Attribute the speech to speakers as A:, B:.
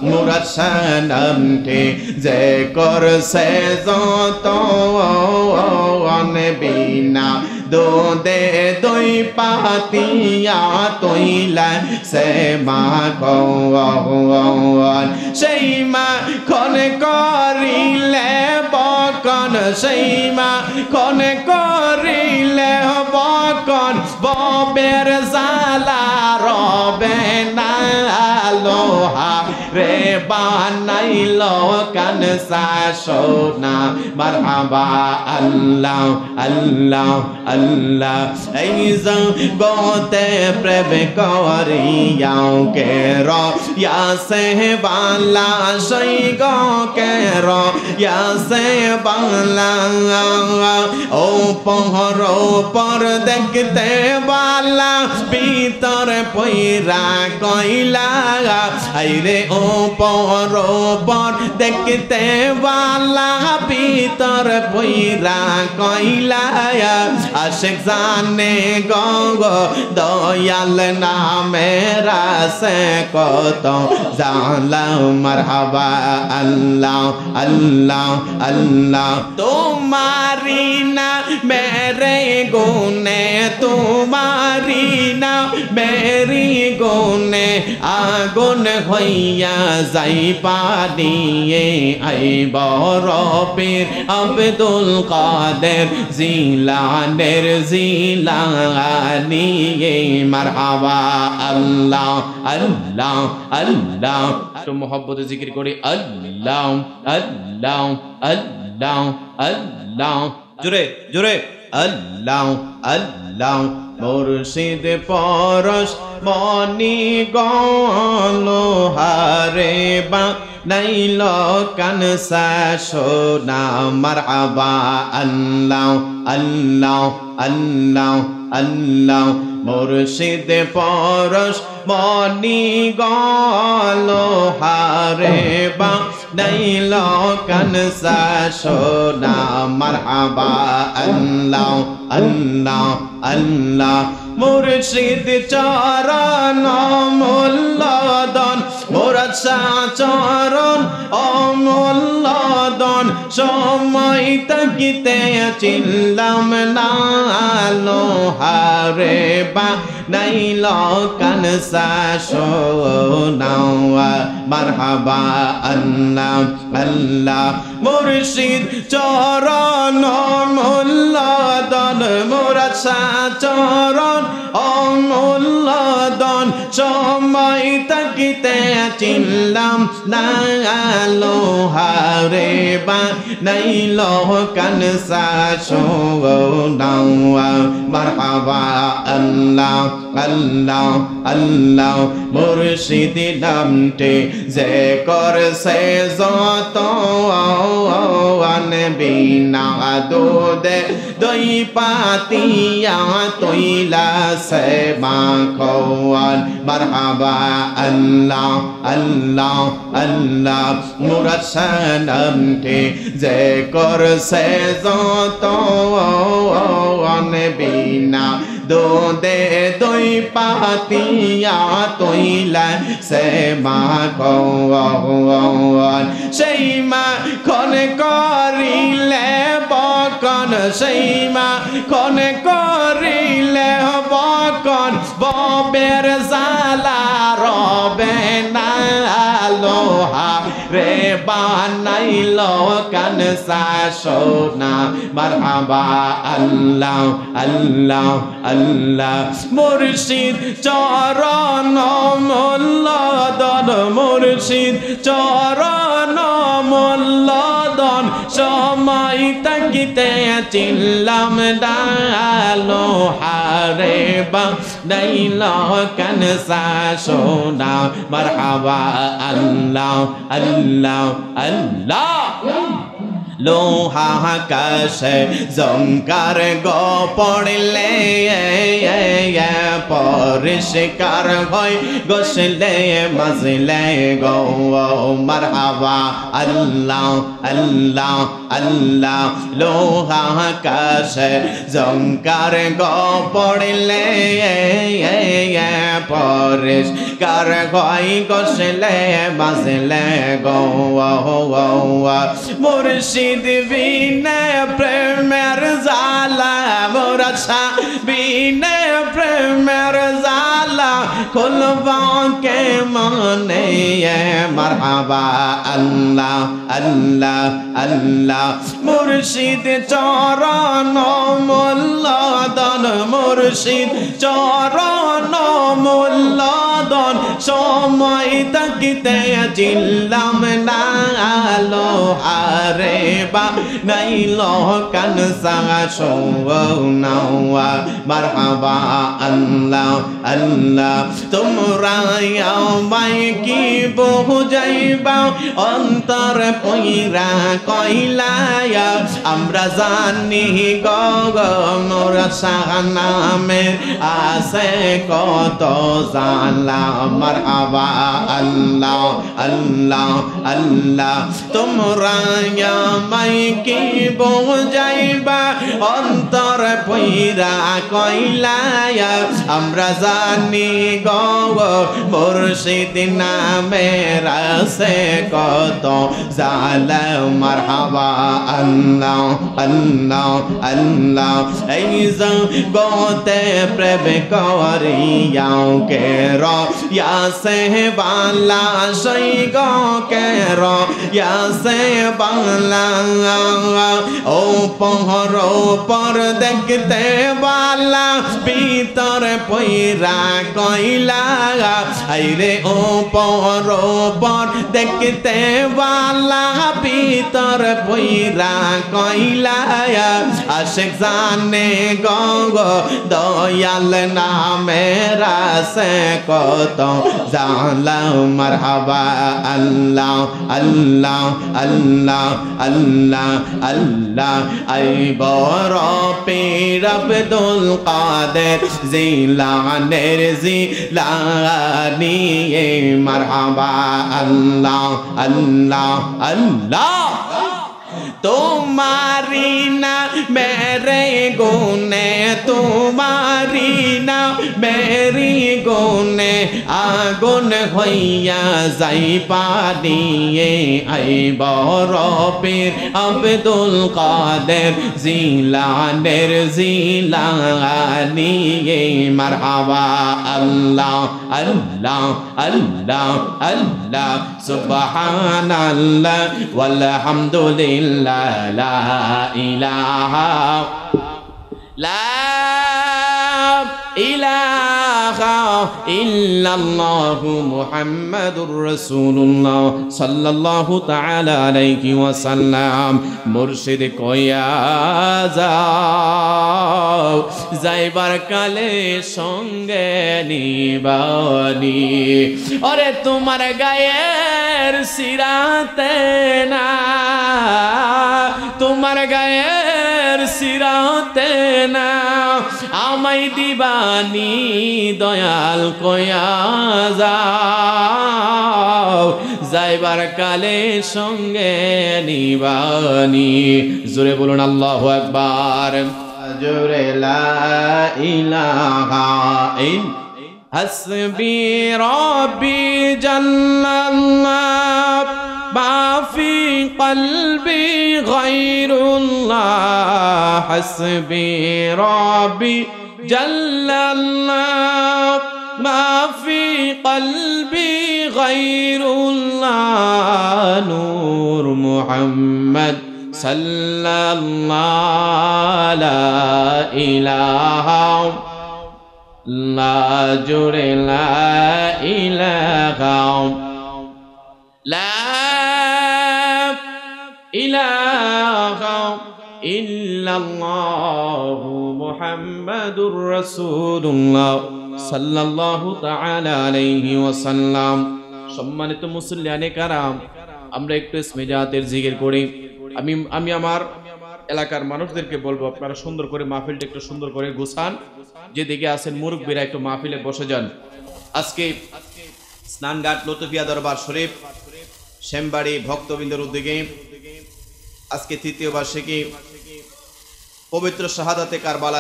A: মুরাদ শানমকে যে করছে যত বিনা দোদে দই পাতিয়া তৈলা সে মা কন সেই মা খন করিলে বকন সেই মা খন করিলে বকন ববের জালা রবে না লোহা রে বানাইলো কানসা সোনা মারহাবা আল্লাহ আল্লাহ আল্লাহ এই জগতে প্রেম করিয়াও কে র ইয়া সে বালা সই গো কে র ইয়া সে বালা ও পহর পর দেখতে বালা ভিতর পইরা কইলা আইরে ও পর দেখতে বালা ভিতর পইরা কইলা আশিক জানে গঙ্গ দয়াল নামেরা সে কত জানলাম মারহাবা আল্লাহ আল্লাহ আল্লাহ তোমারি না মেরে গুনে তোমারি না মেরি গুনে আগুন হইয়া যাই পানিয়ে আই বড় পীর আব্দুল কাদের জিলানের জিলানিয়ে মারহাবা আল্লাহ আল্লাহ আল্লাহ একটু মোহব্বতে জিকির করি আল্লাহ আল্লাহ আল্লাহ আল্লাহ জোরে জোরে আল্লাহ আল্লাহ মুর্শিদ পরশ মনি গলো হারে বা নাইল কানসা সোনা মারহাবা আল্লাহ আল্লাহ আল্লাহ আল্লাহ মুর্শিদ পরশ মনি গলো হারে বা নাইল কানসা সোনা মারহাবা আল্লাহ আল্লাহ আল্লাহ মুর্শিদ চরণ মূল্যদন মুরাদ শাহ চরণ অমূল্যদন সময় তাকিতে চিল্লাম না লোহারে বা নাইল কানসা সোনা মারহাবা আল্লাহ আল্লাহ মুর্শিদ চরণ মূল্যদন মুরাদ শাহ চরণ অমূল্যদন সময় তাকিতে চিল্লাম না লোহারে বা নাইল কানসা সোনা মারহাবা আল্লাহ আল্লাহ আল্লাহ মুর্শিদ নামটি যে করছে যত বিনা দুধে দই পাতিয়া তৈলা সে মাখন মারহাবা আল্লাহ আল্লাহ আল্লাহ মুরাদ শানমকে যে করছে যত বিনা দুধে দই পাতিয়া তৈলা সে মাখন সেই মাখন করিলে বকন সেই মাখন করিলে বকন ববের জালা রবে না লোহা রে বানাইল কানসা সোনা মারহাবা আল্লাহ আল্লাহ আল্লাহ মুর্শিদ চরণ মূল্যদন মুর্শিদ চরণ মূল্যদন সময় তাকিতে চিল্লাম ডালো হারে বা নাইল কানসা সোনা মারহাবা আল্লাহ আল্লাহ আল্লাহ লোহা আকাশে জঙ্কার গো পড়লে পরিষ্কার হয় গোসলে মাজলে গো মারহাবা আল্লাহ আল্লাহ আল্লাহ লোহা আকাশে জঙ্কার গো পড়লে পরিষ্কার হয় গোসলে মাজলে গো মুর্শিদ বিনে প্রেমের জালা মোরছা বিনে প্রেমের জালা খুলবা কে মনে মারহাবা আল্লাহ আল্লাহ আল্লাহ মুর্শিদ চরণ মূল্যদন মুর্শিদ চরণ মূল্যদন সময় তাকিতে চিল্লাম না আলো আরে বা নাইল কানসা সোনাওয়া মারহাবা আল্লাহ আল্লাহ তোমরা আমায় কি বুঝাইবা অন্তর পইরা কইলায়া আমরা জানি গো মোর সাহানামে আছে কত জালা মারহাবা আল্লাহ আল্লাহ আল্লাহ তোমরা আমায় কি বুঝাইবা অন্তর পইরা কইলায়া আমরা জানি গো মুর্শিদ নামের আছে কত জালা মারহাবা আল্লাহ আল্লাহ আল্লাহ এই জগতে প্রেম করিয়াও কে ইয়াসে বালা সই গো কে ইয়াসে বালা ও পহর পর দেখতে বালা ভিতর পইরা কইলা আইরে ও পর পর দেখতে বালা ভিতর পইরা কইলা আশিক জানে গো দয়াল নামের আছে কত জালা মারহাবা আল্লাহ আল্লাহ আল্লাহ আল্লাহ আল্লাহ আই বড় পীর আব্দুল কাদের জিলানের জিলানি মারহাবা আল্লাহ আল্লাহ আল্লাহ तुम्हारी ना मेरे गुने तुम्हारी ना मेरी गुने आगुन होइया जाई पानिए आई बड़ो पीर अब्दुल कादेर जिलानेर जिलानिए मरहबा अल्लाह अल्लाह अल्लाह अल्लाह सुबहानल्लाह वल्हम्दुलिल्लाह لا إله إلا الله محمد رسول الله صلى الله تعالى عليه وسلم মুর্শিদ কইয়া যাও যাইবার কালে সঙ্গে নিবানি ওরে তোমার গায়ের সিরাতে না তোমার গায়ের সিরাতে না আমায় দিবানি দয়াল কইয়া যাও যাইবার কালে সঙ্গে নিবানি জোরে বলুন আল্লাহু আকবার জোরে লা ইলাহা ইল্লাল্লাহ হাসবি রব্বি জাল্লাল্লাহ মা ফি কলবি গায়রুল্লাহ হাসবি রব্বি জাল্লাল্লাহ মা ফি কলবি গায়রুল্লাহ নূর মুহাম্মদ সাল্লাল্লাহু লা ইলাহা লা জুরে লা ইলাহা লা ইলাহা ইল্লাল্লাহু মুহাম্মাদুর রাসূলুল্লাহ সাল্লাল্লাহু তাআলা আলাইহি ওয়াসাল্লাম। সম্মানিত মুসল্লিয়ানে কারাম, আমরা একটু ইসমে জাতের জিকির করি। আমি আমার এলাকার মানুষদেরকে বলবো আপনারা সুন্দর করে মাহফিলটা একটু সুন্দর করে গুছান, যেদিকে আছেন মুরব্বীরা একটু মাহফিলে বসে যান। আজকে স্নানঘাট লতুফিয়া দরবার শরীফ শ্যামবাড়ি ভক্তবৃন্দের উদ্যোগে আজকে তৃতীয় বার্ষিকী পবিত্র শাহাদাতে কারবালা